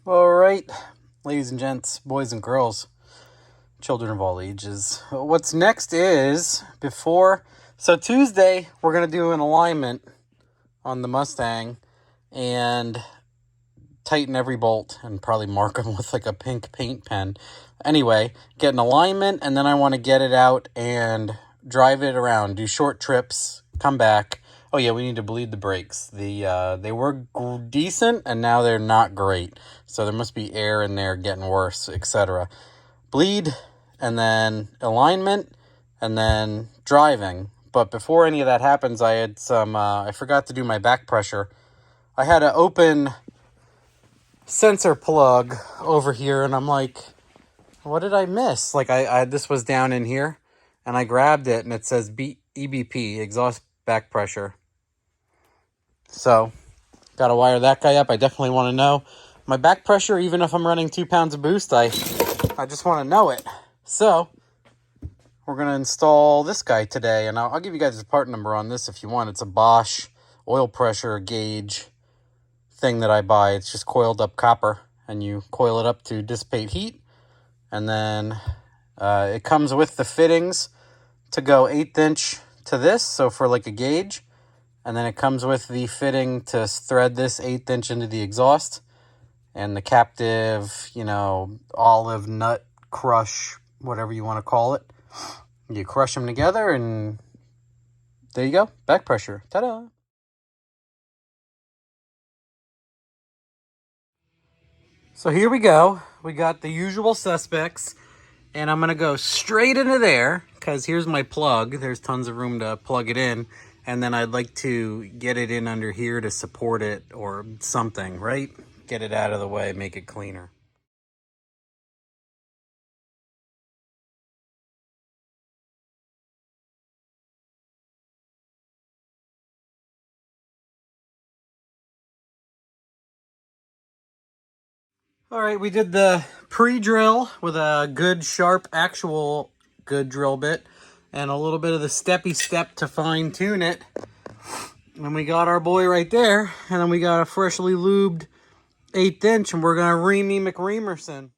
All right, ladies and gents, boys and girls, children of all ages. What's next is so Tuesday, we're going to do an alignment on the Mustang and tighten every bolt and probably mark them with like a pink paint pen. Anyway, get an alignment, and then I want to get it out and drive it around, do short trips, come back. Oh yeah, we need to bleed the brakes. They were decent, and now they're not great. So there must be air in there getting worse, etc. Bleed, and then alignment, and then driving. But before any of that happens, I had I forgot to do my back pressure. I had an open sensor plug over here, and I'm like, what did I miss? Like this was down in here, and I grabbed it, and it says EBP, exhaust back pressure. So, got to wire that guy up. I definitely want to know my back pressure, even if I'm running 2 pounds of boost. I just want to know it. So, we're going to install this guy today, and I'll give you guys the part number on this if you want. It's a Bosch oil pressure gauge thing that I buy. It's just coiled up copper, and you coil it up to dissipate heat, and then it comes with the fittings to go 1/8 inch to this, so for like a gauge. And then it comes with the fitting to thread this 1/8 inch into the exhaust. And the captive, olive nut crush, whatever you want to call it. You crush them together, and there you go. Back pressure. Ta-da! So here we go. We got the usual suspects. And I'm going to go straight into there, because here's my plug. There's tons of room to plug it in. And then I'd like to get it in under here to support it or something, right? Get it out of the way, make it cleaner. All right, we did the pre-drill with a good, sharp, actual good drill bit and a little bit of the steppy step to fine-tune it. And we got our boy right there, and then we got a freshly lubed 1/8 inch, and we're going to Reamy McReamerson.